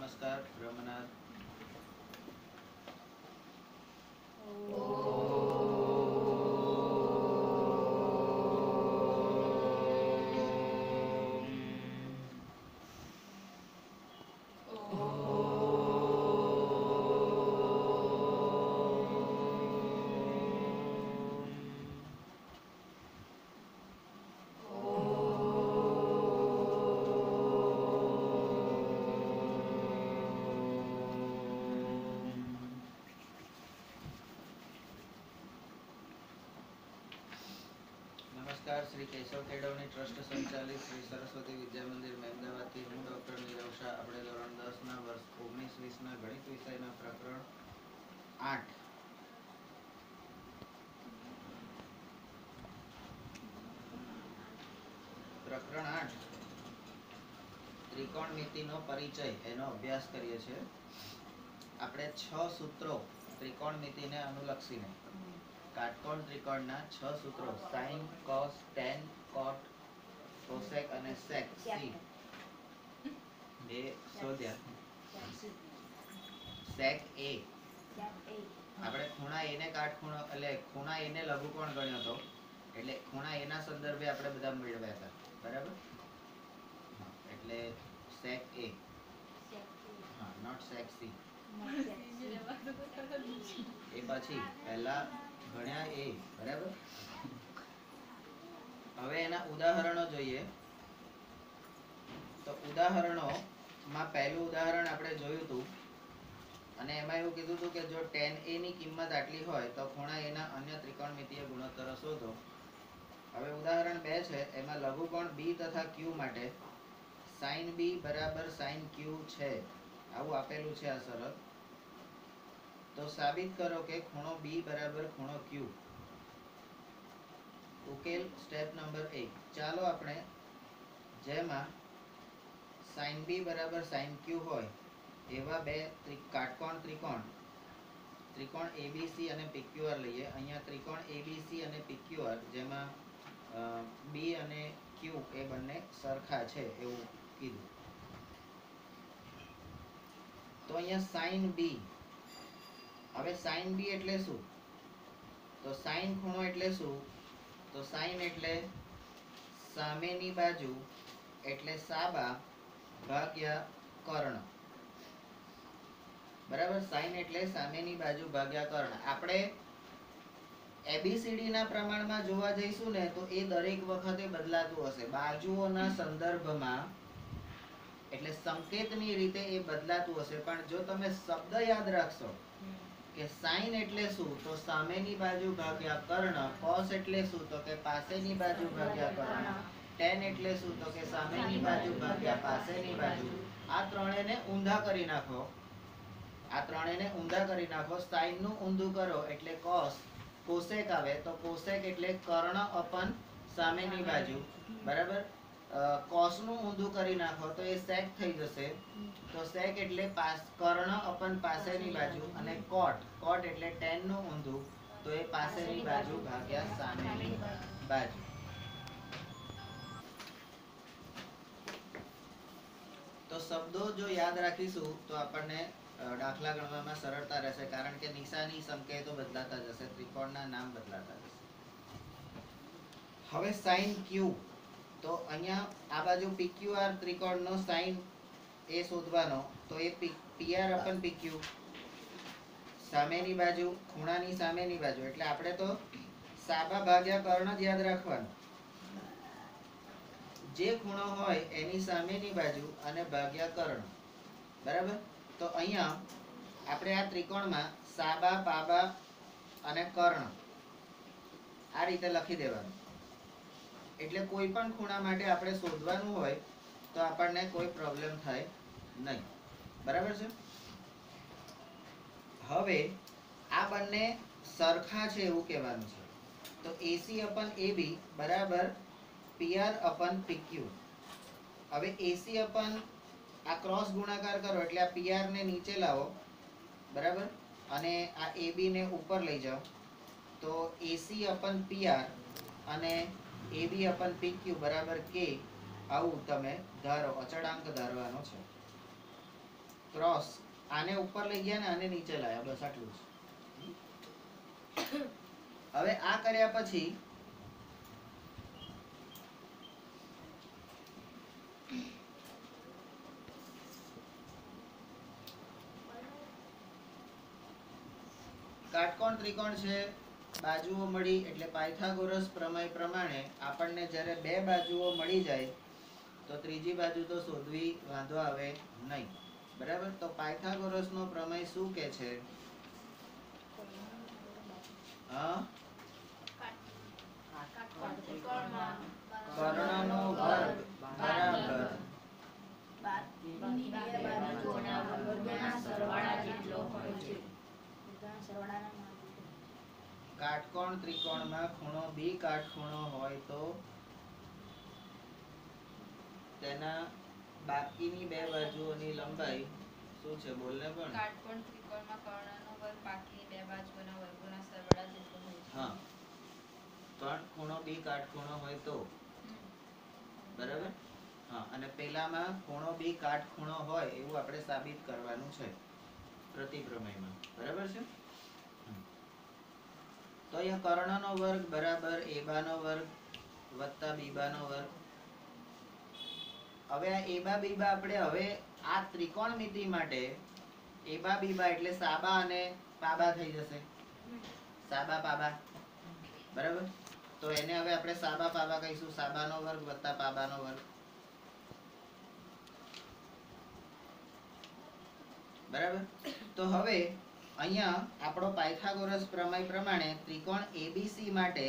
नमस्कार ब्रह्मनाथ। नमस्कार श्री केशव केळवणी ट्रस्ट संचालित श्री सरस्वती विद्या मंदिर महेमदाबाद થી હું ડોક્ટર નીરવ શાહ આપણે ધોરણ 10 ના વર્ષ 19-20 ના ગણિત વિષયના પ્રકરણ 8 પ્રકરણ 8 ત્રિકોણમિતિનો પરિચય એનો અભ્યાસ કરીએ છીએ। આપણે 6 સૂત્રો ત્રિકોણમિતિને અનુલક્ષીને કાટકોણ ત્રિકોણના 6 સૂત્રો sin cos tan cot cosec અને sec c એ શોધ્યા। sec a આપણે ખૂણા a ને કાટખૂણો એટલે ખૂણા a ને લઘુકોણ ગણ્યો હતો, એટલે ખૂણા a ના સંદર્ભે આપણે બધા મેળવ્યા હતા, બરાબર? એટલે sec a, હા, not sec c। એ પછી પહેલા ગણ્યા a, બરાબર? હવે એના ઉદાહરણો જોઈએ તો ઉદાહરણોમાં પહેલું ઉદાહરણ આપણે જોયું હતું અને એમાં એવું કીધું હતું કે જો tan a ની કિંમત આટલી હોય તો ખૂણા a ના અન્ય ત્રિકોણમિતિય ગુણોત્તરો શોધો। હવે ઉદાહરણ 2 છે, એમાં લઘુકોણ b તથા q માટે sin b બરાબર sin q છે આવું આપેલું છે આ શરત। તો સાબિત કરો કે ખૂણો b બરાબર ખૂણો q। ઉકેલ સ્ટેપ નંબર 1। ચાલો આપણે જેમાં sin b બરાબર sin q હોય એવા બે કાટકોણ ત્રિકોણ abc અને pqr લઈએ। અહીંયા ત્રિકોણ abc અને pqr જેમાં b અને q એ બંને સરખા છે એવું કીધું। તો અહીંયા sin b, હવે sin b એટલે શું? તો sin ખૂણો એટલે શું? તો sin એટલે સામેની બાજુ એટલે સાબા ભાગ્યા કર્ણ, બરાબર? sin એટલે સામેની બાજુ ભાગ્યા કર્ણ। આપણે એબીસીડી ના પ્રમાણમાં જોવા જઈશું ને તો એ દરેક વખતે બદલાતું હશે બાજુઓના સંદર્ભમાં, એટલે સંકેતની રીતે એ બદલાતું હશે। પણ જો તમે શબ્દ યાદ રાખશો કે sin એટલે શું તો સામેની બાજુ ભાગ્યા કર્ણ, cos એટલે શું તો કે પાસેની બાજુ ભાગ્યા કર્ણ, tan એટલે શું તો કે સામેની બાજુ ભાગ્યા પાસેની બાજુ। આ ત્રણેયને ઊંધા કરી નાખો, sin નું ઊંધું કરો એટલે cos, cosec આવે તો cosec એટલે કર્ણ અપન સામેની બાજુ, બરાબર? cos નું ઊંધું કરી નાખો તો એ sec થઈ જશે, તો sec એટલે કર્ણ અપન પાસેની બાજુ, અને cot એટલે tan નું ઊંધું તો એ પાસેની બાજુ ભાગ્યા સામેની બાજુ। તો શબ્દો જો યાદ રાખીશું તો આપણને દાખલા ગણવામાં સરળતા રહેશે, કારણ કે નિશાની સંકેતો બદલાતા જશે, ત્રિકોણના નામ બદલાતા જશે। હવે sin q, તો અહીંયા આ બાજુ pqr ત્રિકોણનો sin એ શોધવાનો, તો એ pr અપન pq સામેની બાજુ, ખૂણાની સામેની બાજુ, એટલે આપણે તો સાબા ભાગ્યા કર્ણ જ યાદ રાખવાનું, જે ખૂણો હોય એની સામેની બાજુ અને ભાગ્યા કર્ણ, બરાબર? તો અહીંયા આપણે આ ત્રિકોણમાં સાબા, પાબા અને કર્ણ આ રીતે લખી દેવાનું, એટલે કોઈ પણ ખૂણા માટે આપણે શોધવાનું હોય તો આપણને કોઈ પ્રોબ્લેમ થાય નહીં, બરાબર છે? હવે આ બંને સરખા છે એવું કહેવાનું છે, તો AC અપન AB બરાબર PR અપન PQ। હવે AC અપન આ ક્રોસ ગુણાકાર કરો એટલે આ PR ને નીચે લાવો, બરાબર? અને આ AB ને ઉપર લઈ જાઓ તો AC અપન PR અને AB અપન PQ બરાબર K, આવું તમે ધારો, અચળાંક ધારવાનો છે। તો ક્રોસ આને ઉપર લઈ ગયા ને આને નીચે લાયા, બસ આટલું જ. હવે આ કર્યા પછી કાટકોણ ત્રિકોણ છે, બાજુઓ મળી એટલે પાયથાગોરસ પ્રમેય પ્રમાણે આપણને જ્યારે બે બાજુઓ મળી જાય તો ત્રીજી બાજુ તો શોધવી વાંધો આવે નહીં. બરાબર? તો પાયથાગોરસ નો પ્રમેય શું કે છે? કર્ણનો વર્ગ બરાબર કાટકોણ ત્રિકોણમાં ખૂણો બી કાટખૂણો હોય તો તેના બાકીની બે બાજુઓની લંબાઈ શું છે? બોલને. પણ કાટકોણ ત્રિકોણમાં કર્ણનો વર્ગ બાકીની બે બાજુઓના વર્ગોના સરવાળા જેટલો હોય છે. હા, પણ ખૂણો બી કાટખૂણો હોય તો. બરાબર? હા, અને પેલામાં ખૂણો બી કાટખૂણો હોય એવું આપણે સાબિત કરવાનું છે પ્રતિપ્રમેયમાં. બરાબર છે? તો અહીંયા કર્ણનો વર્ગ બરાબર એબાનો વર્ગ વત્તા બીબાનો વર્ગ. હવે આ એબા બીબા આપણે હવે આ ત્રિકોણમિતિ માટે એબા બીબા એટલે સાબા અને પાબા થઈ જશે. સાબા પાબા. બરાબર? તો એને હવે આપણે સાબા પાબા કહીશું. સાબાનો વર્ગ વત્તા પાબાનો વર્ગ. બરાબર? તો હવે અહીંયા આપણો પાયથાગોરસ પ્રમેય પ્રમાણે ત્રિકોણ એબીસી માટે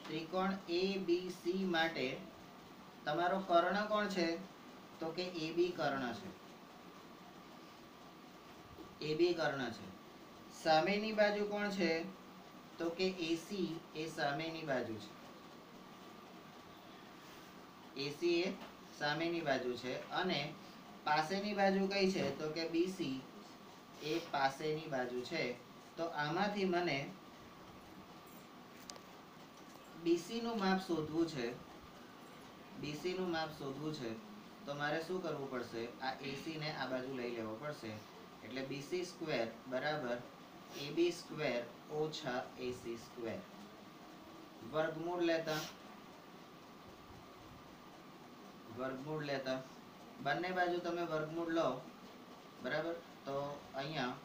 ત્રિકોણ એબીસી માટે તમારો કર્ણ કોણ છે? તો કે એબી કર્ણ છે. એબી કર્ણ છે. સામેની બાજુ કોણ છે? તો કે એસી એ સામેની બાજુ છે. એસી એ સામેની બાજુ છે. અને પાસેની બાજુ કઈ છે? તો કે બીસી એ પાસેની બાજુ છે. તો આમાંથી મને બીસી નું માપ શોધવું છે. બીસી નું માપ શોધવું છે તો મારે શું કરવું પડશે? આ એસી ને આ બાજુ લઈ લેવો પડશે. એટલે બીસી સ્ક્વેર બરાબર એબી સ્ક્વેર ઓછા એસી સ્ક્વેર. વર્ગમૂળ લેતા બંને બાજુ તમે વર્ગમૂળ લો. બરાબર? તો અહીંયા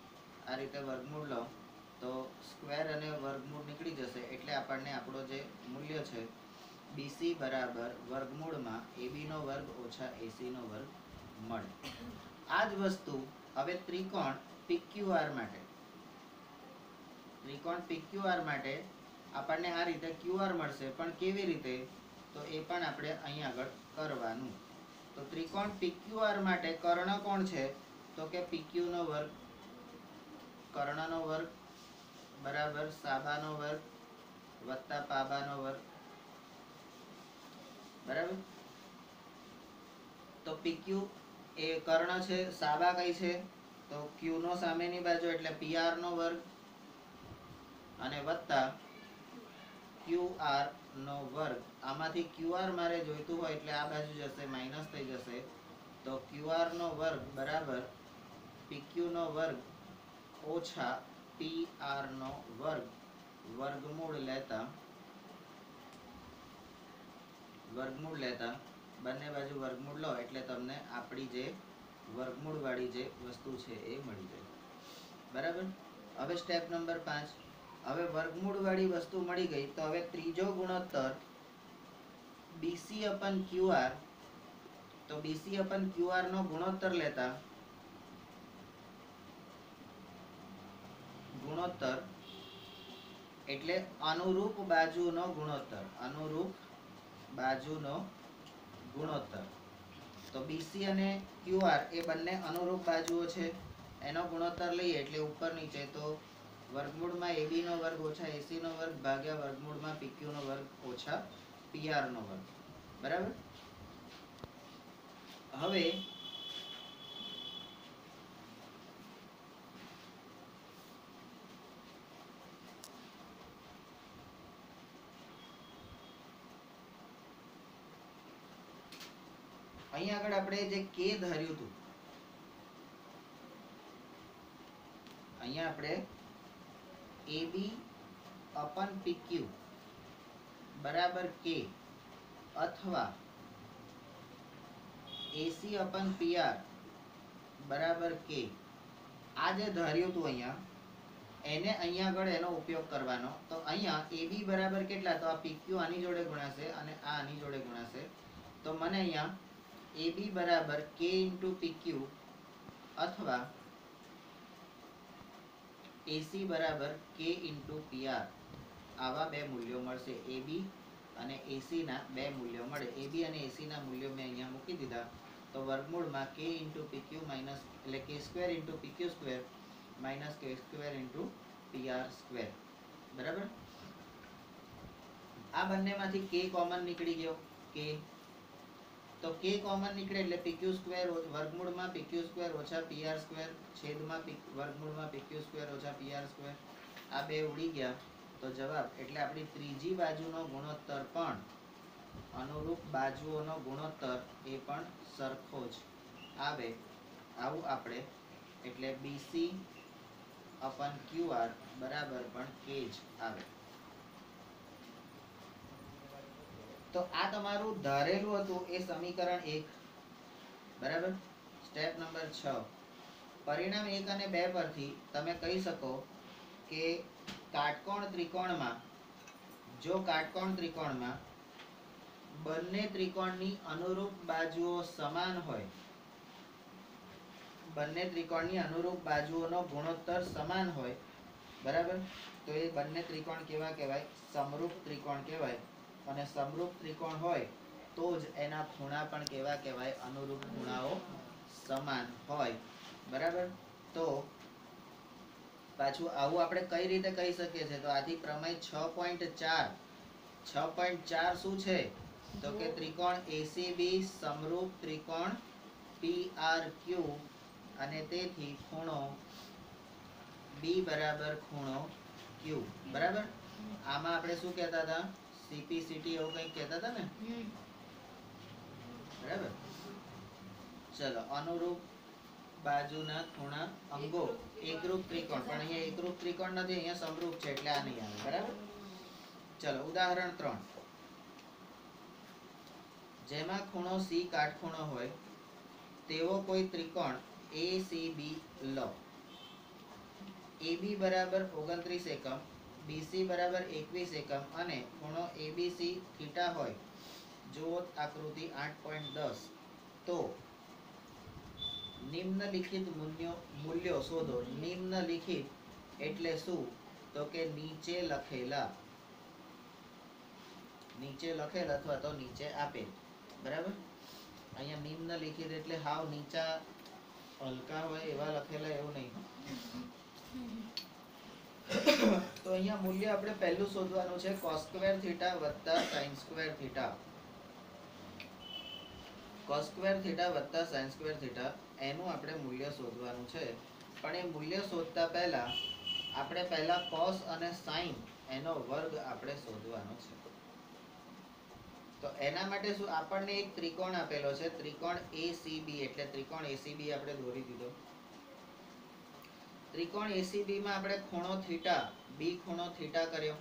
આ રીતે વર્ગમૂળ લો તો સ્ક્વેર અને વર્ગમૂળ નીકળી જશે. એટલે આપણને આપણો જે મૂલ્ય છે બીસી બરાબર વર્ગમૂળમાં એબી નો વર્ગ ઓછા એસી નો વર્ગ મળે. આ જ વસ્તુ હવે ત્રિકોણ પીક્યુઆર માટે. ત્રિકોણ પીક્યુઆર માટે આપણને આ રીતે ક્યુઆર મળશે. પણ કેવી રીતે? તો એ પણ આપણે અહીં આગળ કરવાનું. તો ત્રિકોણ પીક્યુઆર માટે કર્ણ કોણ છે? તો કે પીક્યુ નો વર્ગ. કર્ણનો વર્ગ બરાબર સાબાનો વર્ગ વત્તા પાબાનો વર્ગ. બરાબર? તો પીક્યુ એ કર્ણ છે. સાબા કઈ છે? તો ક્યુ નો સામેની બાજુ એટલે પીઆર નો વર્ગ અને વત્તા ક્યુઆર નો વર્ગ. આમાંથી ક્યુઆર મારે જોઈતું હોય એટલે આ બાજુ જશે, માઇનસ થઈ જશે. તો ક્યુઆર નો વર્ગ બરાબર પીક્યુ નો વર્ગ ઓછા પીઆર નો વર્ગ. વર્ગમૂળ લેતા બંને બાજુ વર્ગમૂળ લો એટલે તમને આપણી જે વર્ગમૂળ વાળી જે વસ્તુ છે એ મળી જાય. બરાબર? હવે સ્ટેપ નંબર 5. હવે વર્ગમૂળ વાળી વસ્તુ મળી ગઈ તો હવે ત્રીજો ગુણોત્તર બીસી અપન ક્યુઆર. તો બીસી અપન ક્યુઆર નો ગુણોત્તર લેતા ગુણોત્તર એટલે અનુરૂપ બાજુનો ગુણોત્તર. અનુરૂપ બાજુનો ગુણોત્તર. તો બીસી અને ક્યુઆર એ બંને અનુરૂપ બાજુઓ છે. એનો ગુણોત્તર લઈએ એટલે ઉપર નીચે તો વર્ગમૂળમાં એબી નો વર્ગ ઓછા એસી નો વર્ગ ભાગ્યા વર્ગમૂળમાં પીક્યુ નો વર્ગ ઓછા પીઆર નો વર્ગ. બરાબર? હવે અહીંયા આગળ આપણે જે k ધાર્યું હતું, અહીંયા આપણે AB અપન PQ બરાબર k અથવા AC અપન PR બરાબર k, આ જે ધાર્યું હતું અહીંયા, એને અહીંયા આગળ એનો ઉપયોગ કરવાનો. તો અહીંયા AB બરાબર કેટલા, તો આ PQ આની જોડે ગુણાશે અને આ આની જોડે ગુણાશે. તો મને અહીંયા AB બરાબર k ઇન્ટુ PQ અથવા AC બરાબર k ઇન્ટુ PR આવા બે મૂલ્યો મળશે. AB અને AC ના બે મૂલ્યો મળે. AB અને AC ના મૂલ્યો મેં અહીંયા મૂકી દીધા. તો વર્ગમૂળમાં k ઇન્ટુ PQ માઇનસ એટલે k square into PQ square minus k square into PR square. બરાબર. આ બંનેમાંથી k કોમન નીકળી ગયો, k. તો k કોમન નીકળે એટલે PQ સ્ક્વેર વર્ગમૂળમાં PQ સ્ક્વેર ઓછા PR સ્ક્વેર છેદમાં વર્ગમૂળમાં PQ સ્ક્વેર ઓછા PR સ્ક્વેર. આ બે ઉડી ગયા. તો જવાબ એટલે આપણી ત્રીજી બાજુનો ગુણોત્તર પણ અનુરૂપ બાજુઓનો ગુણોત્તર એ પણ સરખો જ આવે. આવું આપણે એટલે BC અપન QR બરાબર પણ k જ આવે. તો આ તમારું ધારેલું હતું એ સમીકરણ 1. બરાબર. Step number 6. પરિણામ 1 અને 2 પરથી તમે કહી શકો કે કાટકોણ ત્રિકોણમાં બંને ત્રિકોણની અનુરૂપ બાજુઓ સમાન હોય, બંને ત્રિકોણની અનુરૂપ બાજુઓનો ગુણોત્તર સમાન હોય, બરાબર, તો એ બંને ત્રિકોણ કેવા કહેવાય? સમરૂપ ત્રિકોણ કહેવાય. અને સમરૂપ ત્રિકોણ હોય તો જ એના ખૂણા પણ કેવા કહેવાય? અનુરૂપ ખૂણાઓ સમાન હોય. બરાબર. તો પાછું આવું આપણે કઈ રીતે કહી શકીએ છીએ? તો આથી પ્રમેય 6.4 શું છે? તો કે ત્રિકોણ ACB સમરૂપ ત્રિકોણ PRQ અને તેથી ખૂણો B બરાબર ખૂણો Q. બરાબર. આમાં આપણે શું કહેતા હતા? CPCT એવું કંઈક કહેતા હતા ને? બરાબર. ચલો, અનુરૂપ બાજુના ખૂણા અંગો એકરૂપ ત્રિકોણ, પણ અહીંયા એકરૂપ ત્રિકોણ નથી, અહીંયા સમરૂપ છે એટલે આ નહીં આવે. બરાબર. ચલો, ઉદાહરણ 3. જેમાં ખૂણો C કાટખૂણો હોય તેવો કોઈ ત્રિકોણ ACB લો. AB બરાબર 29 એકમ, BC બરાબર 21 એકમ અને ખૂણો ABC થીટા હોય. જુઓ આકૃતિ 8.10. તો નિમ્નલિખિત મૂલ્યો શોધો. નિમ્નલિખિત એટલે શું? તો કે નીચે લખેલા અથવા તો નીચે આપેલ. બરાબર. અહીંયા નિમ્નલિખિત એટલે હાવ નીચા હલકા હોય એવા લખેલા, એવું નહીં. તો અહીંયા મૂલ્ય આપણે પહેલું શોધવાનું છે cos સ્ક્વેર થીટા વત્તા sin square theta. cos square theta વત્તા sin સ્ક્વેર થીટા એનું આપણે મૂલ્ય શોધવાનું છે. પણ એ મૂલ્ય શોધતા પહેલા આપણે પહેલા cos અને sin એનો વર્ગ આપણે શોધવાનો છે. તો એના માટે શું? આપણને એક ત્રિકોણ આપેલો છે, ત્રિકોણ ACB. એટલે ત્રિકોણ ACB આપણે દોરી દીધો. ત્રિકોણ ACB માં આપણે ખૂણો થીટા, B ખૂણો થીટા કર્યો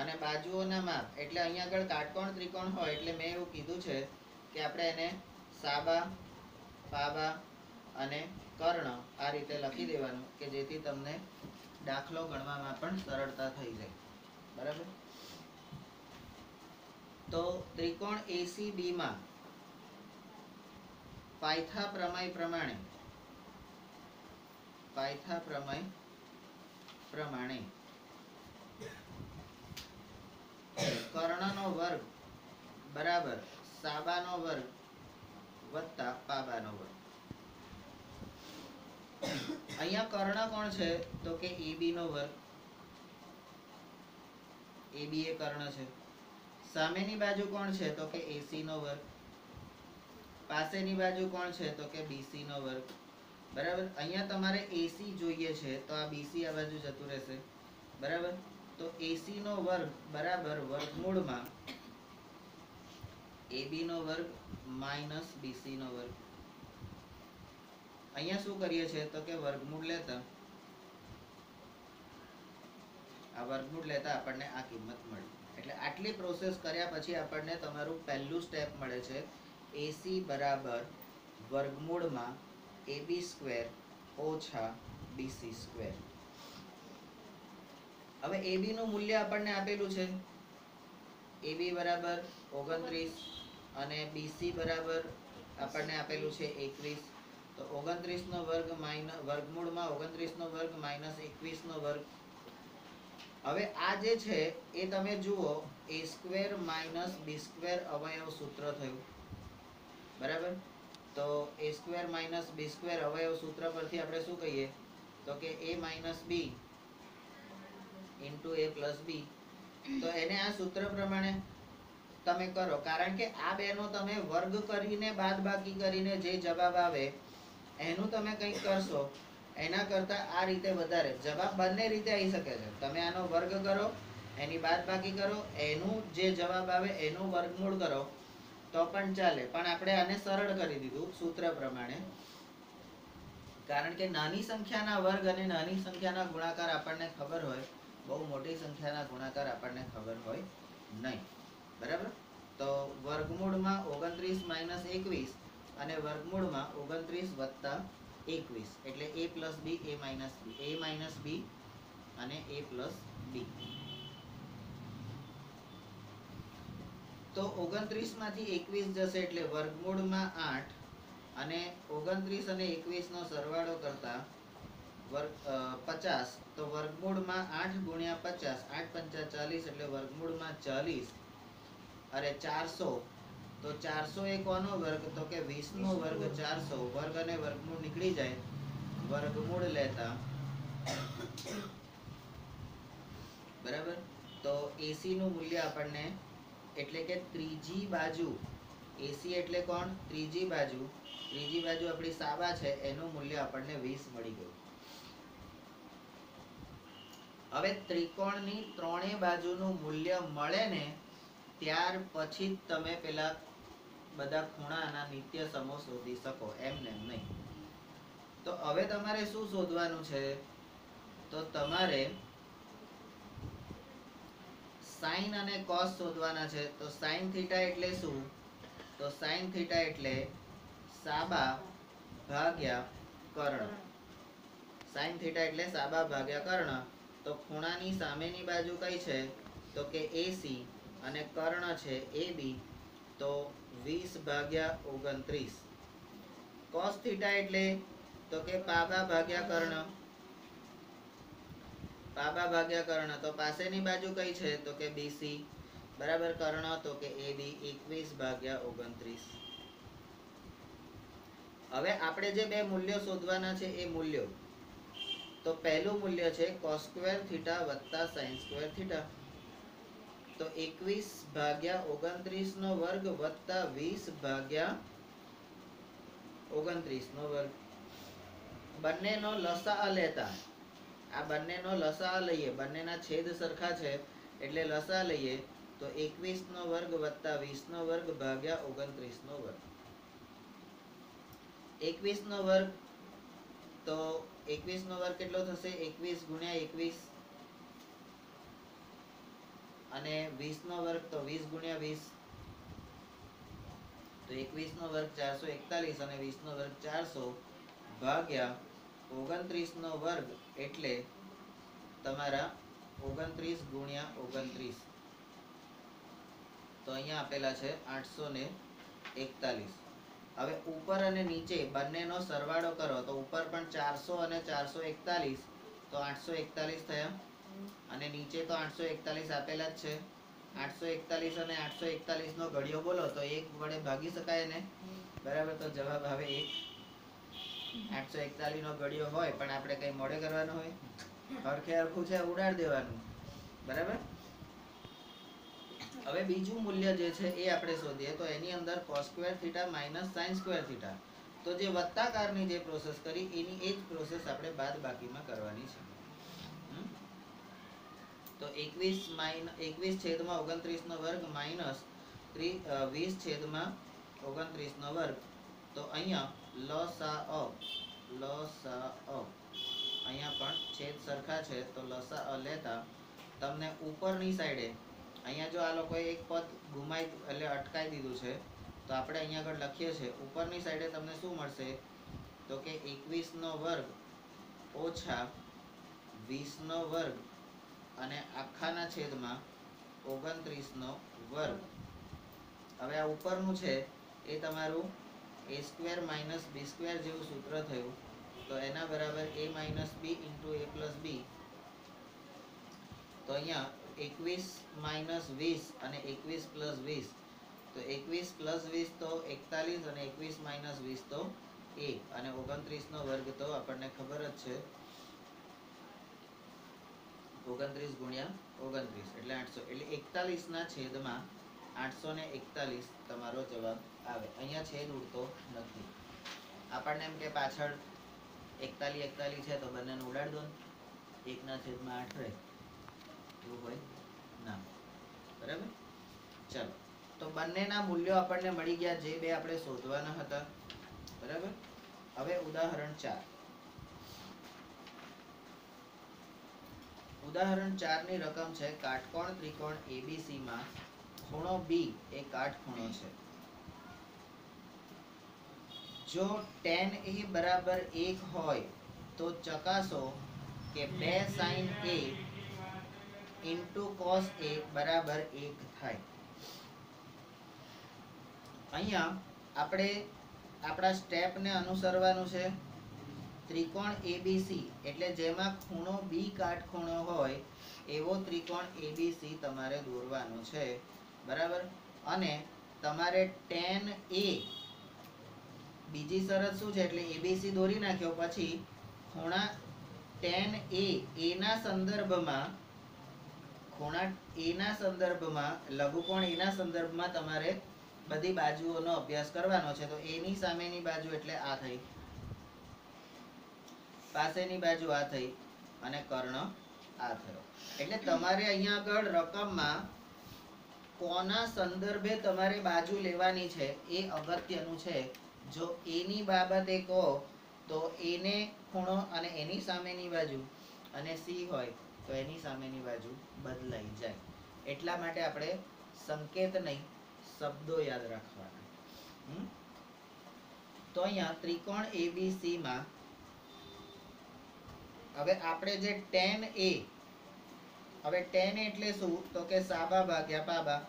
અને બાજુઓના માપ એટલે અહીંયા આગળ કાટકોણ ત્રિકોણ હોય એટલે મેં એવું કીધું છે કે આપણે એને સાબા, પાબા અને કર્ણ આ રીતે લખી દેવાનું કે જેથી તમને દાખલો ગણવામાં પણ સરળતા થઈ જાય. બરાબર. તો ત્રિકોણ ACB માં પાયથા પ્રમેય પ્રમાણે કર્ણનો વર્ગ બરાબર સાબાનો વર્ગ વત્તા પાબાનો વર્ગ. અહીંયા કર્ણ કોણ છે? તો કે AB નો વર્ગ. AB એ કર્ણ છે. સામેની બાજુ કોણ છે? તો કે AC નો વર્ગ. પાસેની બાજુ કોણ છે? તો કે BC નો વર્ગ. બરાબર. અહીંયા તમારે AC જોઈએ છે તો આ BC આ બાજુ જતું રહેશે. બરાબર. તો AC નો વર્ગ બરાબર વર્ગમૂળમાં AB નો વર્ગ માઇનસ BC નો વર્ગ. અહીંયા શું કરીએ છીએ તો કે વર્ગમૂળ લેતા આપણને આ કિંમત મળી. એટલે આટલી પ્રોસેસ કર્યા પછી આપણને તમારું પહેલું સ્ટેપ મળે છે AC બરાબર વર્ગમૂળમાં AB સ્ક્વેર ઓછા BC સ્ક્વેર. હવે AB નું મૂલ્ય આપણને આપેલું છે AB બરાબર 29 અને BC બરાબર આપણને આપેલું છે 21. તો 29 નો વર્ગ વર્ગમૂળમાં 29 નો વર્ગ માઇનસ 21 નો વર્ગ. હવે આ જે છે એ તમે જુઓ a square minus b square અવયવ સૂત્ર થયું, બરાબર. તો a square minus b square અવયવ સૂત્ર પરથી આપણે શું કહીએ તો કે a minus b into a plus b. તો એને આ સૂત્ર પ્રમાણે તમે કરો, કારણ કે આ બેનો તમે વર્ગ કરીને બાદબાકી કરીને જે જવાબ આવે એનું તમે કંઈક કરશો એના કરતા આ રીતે વધારે જવાબ બંને રીતે આવી શકે છે. તમે આનો વર્ગ કરો, એની બાદબાકી કરો, એનું જે જવાબ આવે એનું વર્ગમૂળ કરો તો પણ ચાલે. પણ આપણે આને સરળ કરી દીધું સૂત્ર પ્રમાણે, કારણ કે નાની સંખ્યાના વર્ગ અને નાની સંખ્યાના ગુણાકાર આપણને ખબર હોય, બહુ મોટી સંખ્યાના ગુણાકાર આપણને ખબર હોય નહીં, બરાબર. તો વર્ગમૂળમાં 29 માઇનસ 21 અને વર્ગમૂળમાં 29 વત્તા 21 એટલે a plus b a minus b અને a પ્લસ b. તો 29 માંથી 21 જશે એટલે વર્ગમૂળમાં 8 અને 29 અને 21 નો સરવાળો કરતા 50. તો વર્ગમૂળમાં 8 ગુણ્યા 50 8 પંચા 40 એટલે વર્ગમૂળમાં 40 અરે 400. તો 400 એ કોનો વર્ગ તો કે 20 નો વર્ગ 400. વર્ગ અને વર્ગમૂળ નીકળી જાય, વર્ગમૂળ લેતા બરાબર. તો AC નું મૂલ્ય આપણને એટલે કે ત્રીજી બાજુ, AC એટલે કોણ ત્રીજી બાજુ આપણી સાબા છે એનું મૂલ્ય આપણને 20 મળી ગયું. હવે ત્રિકોણની ત્રણેય બાજુનું મૂલ્ય મળે ને ત્યાર પછી જ તમે પેલા બધા ખૂણાના નિત્ય સમો શોધી શકો, એમને નહીં. તો હવે તમારે શું શોધવાનું છે તો તમારે સાઈન અને કોસ શોધવાના છે. તો સાઈન થીટા એટલે શું તો સાઈન થીટા એટલે સાબા ભાગ્યા કર્ણ. સાઈન થીટા એટલે સાબા ભાગ્યા કર્ણ. તો ખૂણાની સામેની બાજુ કઈ છે તો કે AC અને કર્ણ છે AB. તો 20 ભાગ્યા 29. કોસ થીટા એટલે તો કે પાબા ભાગ્યા કર્ણ. તો પાસેની બાજુ કઈ છે તો કે BC બરાબર કર્ણ તો કે AB 21 ભાગ્યા 29. હવે આપણે જે બે મૂલ્યો શોધવાના છે એ મૂલ્યો, તો પહેલું મૂલ્ય છે cos સ્ક્વેર થીટા વત્તા sin સ્ક્વેર થીટા. તો 21 ભાગ્યા 29 નો વર્ગ વત્તા 20 ભાગ્યા 29 નો વર્ગ. બંનેનો લસાઅ લેતા આ બંનેનો લસાઅ લઈએ, બંનેના છેદ સરખા છે એટલે લસાઅ લઈએ તો 21 નો વર્ગ વત્તા 20 નો વર્ગ ભાગ્યા 29 નો વર્ગ. 21 નો વર્ગ તો 21 નો વર્ગ કેટલો થશે 21 ગુણ્યા 21 અને 20 નો વર્ગ તો 20 ગુણ્યા 20. તો 21 નો વર્ગ 441 અને 20 નો વર્ગ 400 ભાગ્યા 29 નો વર્ગ એટલે તમારા 29 ગુણ્યા 29. તો અહીંયા આપેલા છે 841. હવે ઉપર અને નીચે બંનેનો સરવાળો કરો તો ઉપર પણ 400 અને 441 તો 841 થયા અને નીચે તો 841 આપેલા જ છે. 841 અને 841 નો ઘડિયો બોલો તો 1 વડે ભાગી શકાય ને, બરાબર. તો જવાબ આવે 1. 841 નો ઘડિયો હોય પણ આપણે કઈ મોડે કરવાનો હોય, હરખે હરખું છે ઉડાડ દેવાનું, બરાબર. હવે બીજું મૂલ્ય જે છે એ આપણે શોધીએ તો એની અંદર cos square theta minus sin square theta. તો જે વત્તાકારની જે પ્રોસેસ કરી એની એ જ પ્રોસેસ આપણે બાદબાકીમાં કરવાની છે. તો 21 છેદમાં 29 નો વર્ગ માઇનસ 20 છેદમાં 29 નો વર્ગ. તો અહીંયા લસાઅ અહીંયા પણ છેદ સરખા છે તો લસાઅ લેતા તમને ઉપરની સાઈડે અહીંયા જો આ લોકોએ એક પદ ગુમાઈ એટલે અટકાઈ દીધું છે તો આપણે અહીંયા આગળ લખીએ છીએ ઉપરની સાઈડે તમને શું મળશે તો કે 21 નો વર્ગ ઓછા 20 નો વર્ગ અને આખાના છેદમાં 29 નો વર્ગ. હવે આ ઉપરનું છે એ તમારું a square minus b square જેવું સૂત્ર થયું તો એના બરાબર a minus b into a plus b. તો અહીંયા 21 માઇનસ 20 અને 21 પ્લસ 20 તો 21 પ્લસ 20 તો 41 અને 21 માઇનસ 20 તો 1 અને 29 નો વર્ગ તો આપણને ખબર જ છે 29 ગુણ્યા 29 એટલે 800 એટલે 41 ના છેદમાં 841 તમારો જવાબ આવે. અહીંયા છેદ ઉડતો નથી. આપણને એમ કે પાછળ 41 છે તો બંનેને ઉડાડ દો ને 1 ના છેદમાં 8 રહે એવું હોય ના. બરાબર. ચલો તો બંનેના મૂલ્યો આપણને મળી ગયા જે બે આપણે શોધવાના હતા. બરાબર. હવે ઉદાહરણ 4. ઉદાહરણ 4 ની રકમ છે કાટકોણ ત્રિકોણ ABC માં ખૂણો B એ કાટખૂણો છે. જો tan A બરાબર 1 હોય તો ચકાસો કે 2 sin A into cos A બરાબર 1 થાય. અહીંયા આપણે આપણા સ્ટેપને અનુસરવાનું છે. ત્રિકોણ ABC એટલે જેમાં ખૂણો B કાટખૂણો હોય એવો ત્રિકોણ ABC તમારે દોરવાનો છે. બરાબર. અને તમારે tan A બીજી શરત શું છે એટલે ABC દોરી નાખ્યો પછી ખૂણા tan A ના સંદર્ભમાં ખૂણા A ના સંદર્ભમાં લઘુકોણ A ના સંદર્ભમાં તમારે બધી બાજુઓનો અભ્યાસ કરવાનો છે. તો A ની સામેની બાજુ એટલે આ થઈ, પાસેની બાજુ આ થઈ અને કર્ણ આ થયો. એટલે તમારે અહીંયા આગળ રકમમાં કોના સંદર્ભે તમારે બાજુ લેવાની છે એ અગત્યનું છે. જો A ની બાબતે કહો તો A ને ખૂણો અને એની સામેની બાજુ અને C હોય તો એની સામેની બાજુ બદલાઈ જાય. એટલા માટે આપણે સંકેત નહીં શબ્દો યાદ રાખવાના. તો અહીંયા ત્રિકોણ ABC માં હવે આપણે જે tan A હવે tan એટલે શું તો કે સાબા ભાગ્યા પાબા.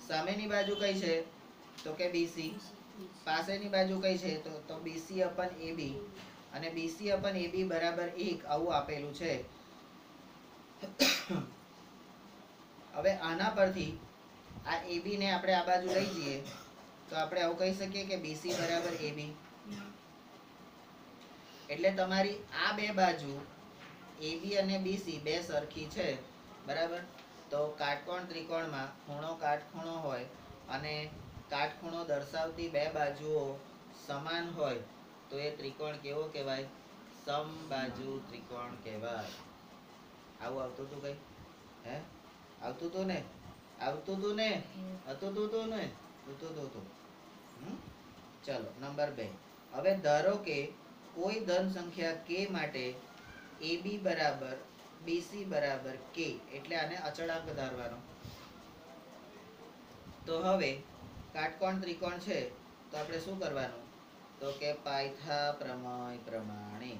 સામેની બાજુ કઈ છે તો કે BC. પાસેની બાજુ કઈ છે તો BC અપન AB અને BC અપન AB બરાબર 1 આવું આપેલું છે. હવે આના પરથી આ AB ને આપણે આ બાજુ લઈ જઈએ તો આપણે આવું કહી શકીએ કે BC બરાબર AB. એટલે તમારી આ બે બાજુ AB અને BC બે સરખી છે. બરાબર. તો કાટકોણ ત્રિકોણમાં ખૂણો કાટખૂણો હોય અને કાટખૂણો દર્શાવતી બે બાજુઓ સમાન હોય તો એ ત્રિકોણ કેવો કહેવાય? સમબાજુ ત્રિકોણ કહેવાય. આવું આવતું હતું કઈ? હે આવતું હતું ને? આવતું હતું ને? હતું ને? હતું. ચલો નંબર 2. હવે ધારો કે કોઈ ધન સંખ્યા k માટે AB બરાબર BC બરાબર k એટલે આને અચળાંક ધારવાનો. તો હવે કાટકોણ ત્રિકોણ છે તો આપણે શું કરવાનું તો કે પાયથા પ્રમેય પ્રમાણે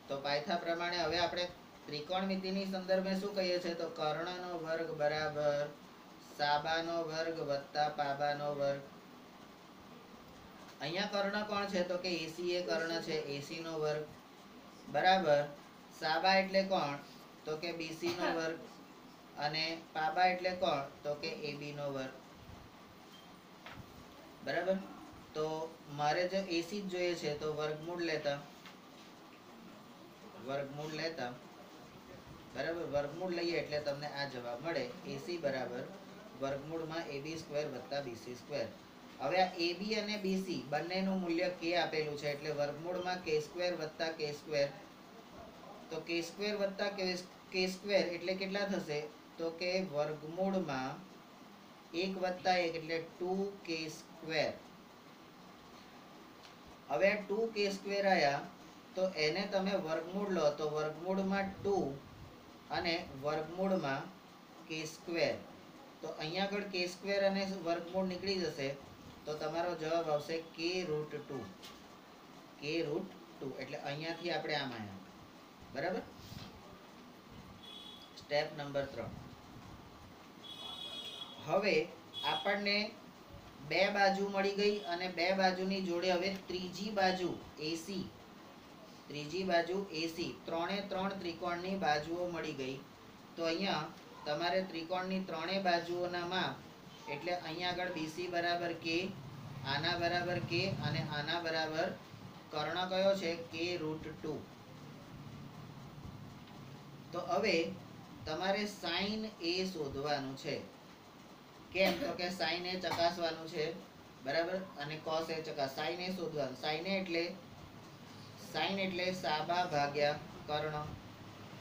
તો પાયથા પ્રમાણે હવે આપણે ત્રિકોણમિતિની સંદર્ભે શું કહીએ છીએ તો કર્ણનો વર્ગ બરાબર સાબાનો વર્ગ વત્તા પાબાનો વર્ગ. અહીંયા કર્ણ કોણ છે તો કે AC એ કર્ણ છે, AC નો વર્ગ બરાબર. સાબા એટલે કોણ તો કે BC નો વર્ગ અને પાબા એટલે કોણ તો કે AB નો વર્ગ. બરાબર. તો મારે જો AC જ જોઈએ છે તો વર્ગમૂળ લેતા બરાબર. વર્ગમૂળ લઈએ એટલે તમને આ જવાબ મળે. AC બરાબર વર્ગમૂળમાં AB સ્ક્વેર વત્તા BC સ્ક્વેર. હવે આ AB અને BC બંનેનું મૂલ્ય k આપેલું છે એટલે વર્ગમૂળમાં k સ્ક્વેર વત્તા k સ્ક્વેર. તો k સ્ક્વેર વત્તા k કે સ્ક્વેર એટલે કેટલા થશે તો કે વર્ગમૂળમાં 1 વત્તા 1 એટલે 2k સ્ક્વેર. હવે 2k સ્ક્વેર આયા તો એને તમે વર્ગમૂળ લો તો વર્ગમૂળમાં 2 અને વર્ગમૂળમાં k સ્ક્વેર. તો અહીંયા આગળ k સ્ક્વેર અને વર્ગમૂળ નીકળી જશે તો તમારો જવાબ આવશે k√2. k√2 એટલે અહીંયાથી આપણે આમ આવ્યા. બરાબર. Step number 3. હવે આપણને બે બાજુ મળી ગઈ અને બે બાજુની જોડે હવે ત્રીજી બાજુ AC, ત્રણે ત્રણ ત્રિકોણની બાજુઓ મળી ગઈ. તો અહીંયા તમારે ત્રિકોણની ત્રણેય બાજુઓના માપ એટલે અહીંયા આગળ BC બરાબર k, આના બરાબર k અને આના બરાબર કર્ણ કયો છે k√2. તો હવે તમારે sin A શોધવાનું છે. કેમ તો કે sin A ચકાસવાનું છે. બરાબર. અને cos A sin A શોધવાનું. sin એટલે સાબા ભાગ્યા કર્ણ.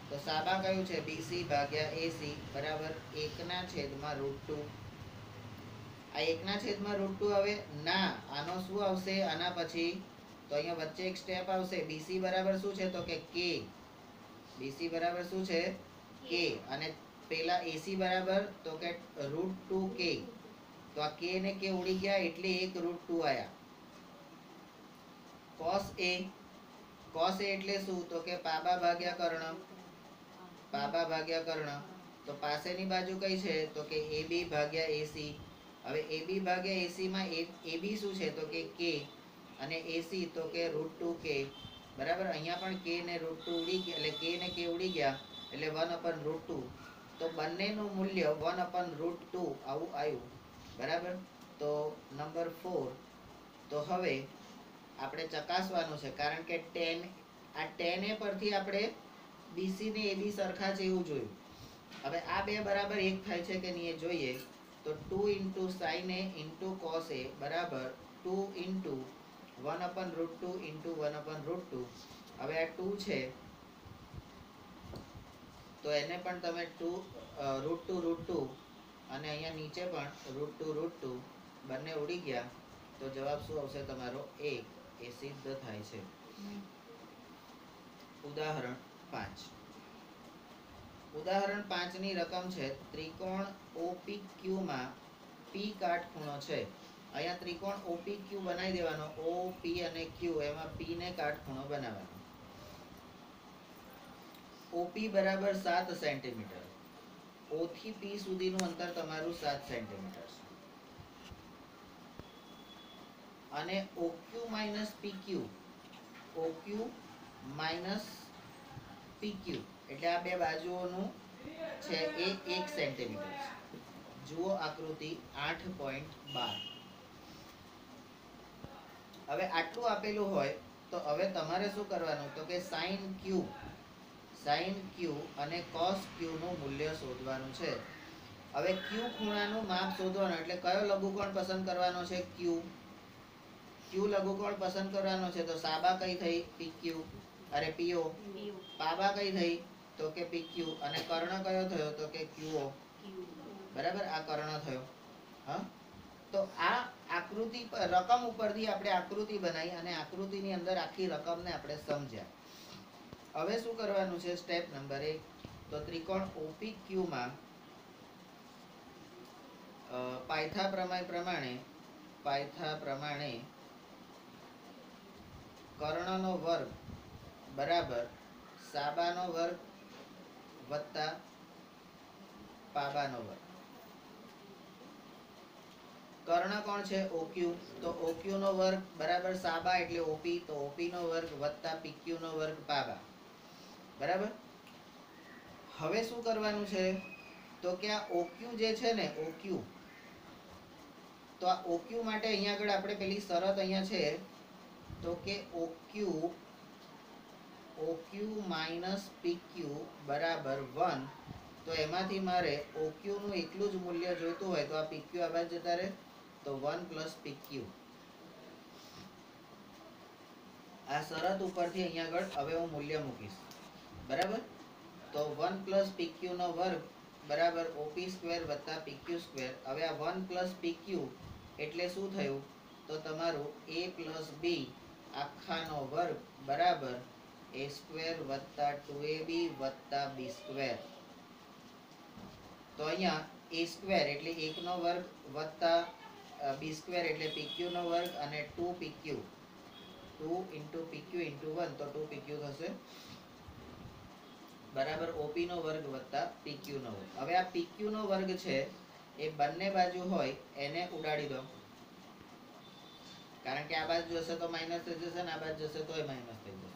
તો સાબા કયું છે BC ભાગ્યા AC બરાબર 1/√2. આ 1/√2 હવે ના આનો શું આવશે આના પછી તો અહીંયા વચ્ચે એક સ્ટેપ આવશે. BC બરાબર શું છે તો કે k. BC બરાબર શું છે k અને પેલા AC બરાબર તો કે √2k. તો આ k ને k ઉડી ગયા એટલે 1√2 આયા. cos A એટલે શું તો કે પાબા ભાગ્યા કર્ણ. તો પાસેની બાજુ કઈ છે તો કે AB ભાગ્યા AC. હવે AB ભાગ્યા AC માં AB શું છે તો કે k અને AC તો કે √2k. બરાબર. અહીંયા પણ k ને √2 ઉડી ગયા એટલે k ને k ઉડી ગયા એટલે 1/√2. તો બંનેનું મૂલ્ય 1/√2 આવું આવ્યું. બરાબર. તો નંબર 4. તો હવે આપણે ચકાસવાનું છે કારણ કે આ tan A પરથી આપણે BC ને AB સરખા છે એવું જોયું. હવે આ બે બરાબર એક થાય છે કે નહીં એ જોઈએ. તો 2 * sin A * cos A બરાબર 2 * 1/√2 * 1/√2. હવે આ 2 છે તો એને પણ તમે √2 અને અહીંયા નીચે પણ √2 બંને ઉડી ગયા. તો જવાબ શું આવશે તમારો 1 એ સિદ્ધ થાય છે. ઉદાહરણ 5. ઉદાહરણ 5 ની રકમ છે ત્રિકોણ OPQ માં P કાટખૂણો છે. અહીંયા ત્રિકોણ OPQ બનાવી દેવાનો. OP અને Q એમાં P ને કાટખૂણો બનાવવાનો. OP બરાબર 7 સેન્ટીમીટર. O થી P સુધીનું અંતર તમારું 7 સેન્ટીમીટર છે. અને OQ માઇનસ PQ એટલે આ બે બાજુઓનું છે એ 1 સેન્ટીમીટર છે. જુઓ આકૃતિ 8.12. હવે આટલું આપેલું હોય તો હવે તમારે શું કરવાનું તો કે sin Q અને cos Q નું મૂલ્ય શોધવાનું છે. હવે Q ખૂણાનું માપ શોધવાનું એટલે કયો લઘુકોણ પસંદ કરવાનો છે Q લઘુકોણ પસંદ કરવાનો છે. તો સાબા કઈ થઈ PQ અરે PO. પાબા કઈ થઈ તો કે PQ અને કર્ણ કયો થયો તો કે QO. બરાબર. આ કર્ણ થયો. હા. તો આ આકૃતિ રકમ ઉપરથી આપણે આકૃતિ બનાવી અને આકૃતિની અંદર આખી રકમને આપણે સમજ્યા. હવે શું કરવાનું છે સ્ટેપ નંબર 1. તો ત્રિકોણ OPQ માં પાયથા પ્રમાણે કર્ણનો વર્ગ બરાબર સાબાનો વર્ગ વત્તા પાબાનો વર્ગ. કર્ણ કોણ છે OQ. તો OQ નો વર્ગ બરાબર સાબા એટલે OP. તો OP નો વર્ગ વત્તા PQ નો વર્ગ પાબા. બરાબર. હવે શું કરવાનું છે તો કે આ OQ જે છે ને OQ તો આ OQ માટે અહીંયા આગળ આપણે પેલી શરત અહીંયા છે તો કે OQ માઇનસ PQ બરાબર 1. તો એમાંથી મારે OQ નું એકલું જ મૂલ્ય જોઈતું હોય તો આ PQ આ બાજુ જતા રહે તો 1 + PQ. આ શરત ઉપરથી અહીંયા આગળ હવે હું મૂલ્ય મૂકીશ. બરાબર. તો 1 પ્લસ પીક્યુ નો વર્ગ બરાબર ઓપી સ્ક્વેર વત્તા પીક્યુ સ્ક્વેર. હવે આ 1 પ્લસ પીક્યુ એટલે શું થયું? તો તમારું a પ્લસ બી આખાનો વર્ગ બરાબર a સ્ક્વેર વત્તા 2ab વત્તા b સ્ક્વેર. તો અહીંયા a સ્ક્વેર એટલે 1 નો વર્ગ વત્તા b સ્ક્વેર એટલે pq નો વર્ગ અને 2pq 2 into pq into 1 તો 2pq થશે બરાબર op નો વર્ગ વત્તા pq નો વર્ગ. હવે આ pq નો વર્ગ છે એ બંને બાજુ હોય એને ઉડાડી દો, કારણ કે આ બાજુ જશે તો માઈનસ થઈ જશે ને આ બાજુ જશે તોય માઈનસ થઈ જશે.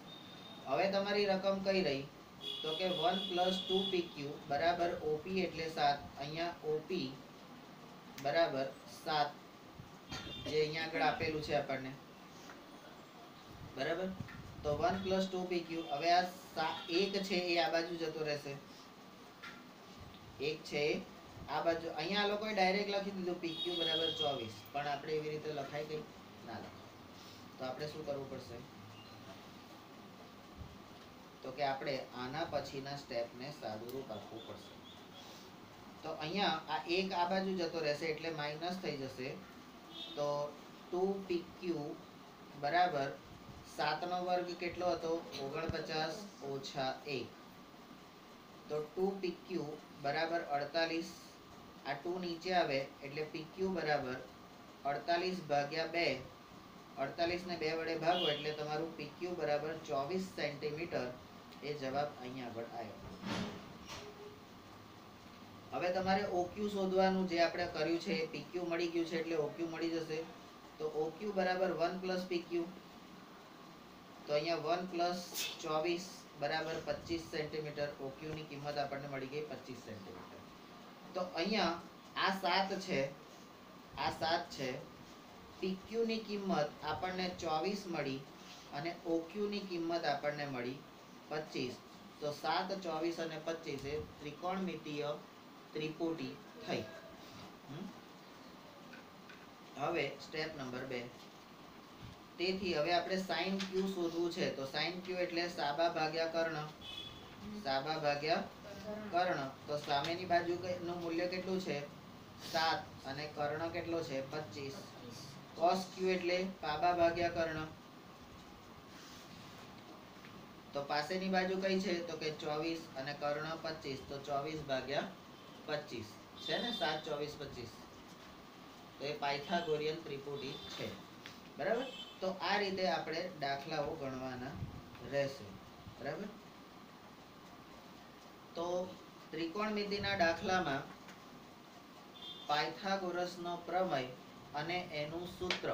હવે તમારી રકમ કઈ રહી? તો કે 1 plus 2pq બરાબર op એટલે 7. અહીંયા op બરાબર 7 જે અહીંયા આગળ આપેલું છે આપણને બરાબર. તો 1 plus 2pq. હવે આ 1 છે એ આ બાજુ જતો રહેશે, 1 છે એ આ બાજુ. અહીંયા આ લોકોએ ડાયરેક્ટ લખી દીધું pq બરાબર 24, પણ આપણે એવી રીતે લખાય કઈ ના લખાય. તો આપણે શું કરવું પડશે? તો કે આપણે આના પછીના સ્ટેપને સાદું રૂપ આપવું પડશે. તો અહીંયા આ 1 આ બાજુ જતો રહેશે એટલે માઈનસ થઈ જશે. તો 2pq બરાબર 7 નો વર્ગ કેટલો હતો? 49 ઓછા 1. તો 2pq બરાબર 48. આ 2 નીચે આવે એટલે pq બરાબર 48 ભાગ્યા 2. 48 ને 2 વડે ભાગો એટલે તમારું pq બરાબર 24 સેન્ટીમીટર. એ જવાબ અહીંયા આગળ આવ્યો. હવે તમારે OQ શોધવાનું જે આપણે કર્યું છે એ PQ મળી ગયું છે એટલે OQ મળી જશે. તો OQ બરાબર 1 plus PQ. તો અહીંયા 1 plus 24 બરાબર 25 સેન્ટીમીટર. OQ ની કિંમત આપણને મળી ગઈ 25 સેન્ટીમીટર. તો અહીંયા આ 7 છે, આ 7 છે. PQ ની કિંમત આપણને 24 મળી અને OQ ની કિંમત આપણને મળી 25. તો 7, 24 અને 25 એ ત્રિકોણમિતીય ત્રિપુટી થઈ. હવે સ્ટેપ નંબર 2. તેથી હવે આપણે sin q શોધવું છે. તો sin q એટલે સાબા ભાગ્યા કર્ણ. સાબા ભાગ્યા કર્ણ. તો સામેની બાજુ નું મૂલ્ય કેટલું છે? 7 અને કર્ણ કેટલો છે? 25. cos q એટલે પાબા ભાગ્યા કર્ણ. તો પાસેની બાજુ કઈ છે? તો કે 24 અને કર્ણ 25. તો 24 ભાગ્યા 25 છે ને, 7, 24, 25. તો એ પાયથાગોરિયન ત્રિપુટી છે બરાબર. તો આ રીતે આપણે દાખલાઓ ગણવાના રહેશે બરાબર. તો ત્રિકોણમિતિના દાખલામાં પાયથાગોરસનો પ્રમેય અને એનું સૂત્ર,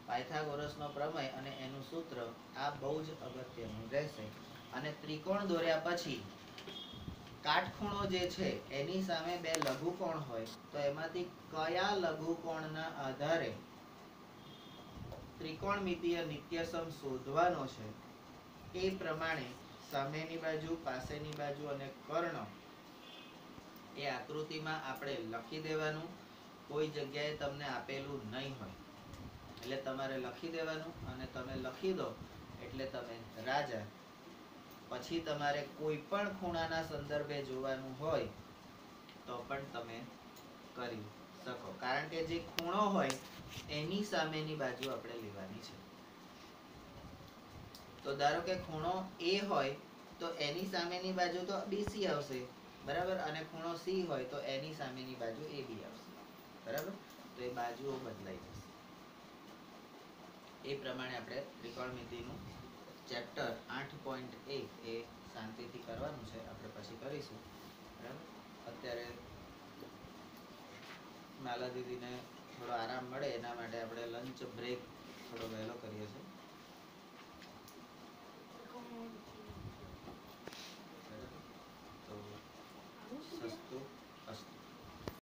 પાયથાગોરસનો પ્રમેય અને એનું સૂત્ર આ બહુ જ અગત્યનું રહેશે. અને ત્રિકોણ દોર્યા પછી કાટખૂણો જે છે એની સામે બે લઘુકોણ હોય તો એમાંથી કયા લઘુકોણના આધારે ત્રિકોણમિતીય નિત્યસમ શોધવાનો છે એ પ્રમાણે સામેની બાજુ, પાસેની બાજુ અને કર્ણ એ આકૃતિમાં આપણે લખી દેવાનું. કોઈ જગ્યાએ તમને આપેલું નહીં હોય એટલે તમારે લખી દેવાનું અને તમે લખી દો એટલે તમે રાજા. પછી તમારે કોઈ પણ ખૂણાના સંદર્ભે જોવાનું હોય તો પણ તમે કરી શકો, કારણ કે જે ખૂણો હોય એની સામેની બાજુ આપણે લેવાની છે. તો ધારો કે ખૂણો A હોય તો એની સામેની બાજુ તો BC આવશે બરાબર, અને ખૂણો C હોય તો એની સામેની બાજુ AB આવશે બરાબર. તો એ બાજુઓ બદલાઈ જશે. એ પ્રમાણે આપણે ત્રિકોણમિતિનું ચેપ્ટર 8.1 એ શાંતિથી કરવાનું છે. આપણે પછી કરીશું બરાબર. અત્યારે માલા દીદીને થોડો આરામ મળે એના માટે આપણે લંચ બ્રેક થોડો વહેલો કરીએ છીએ.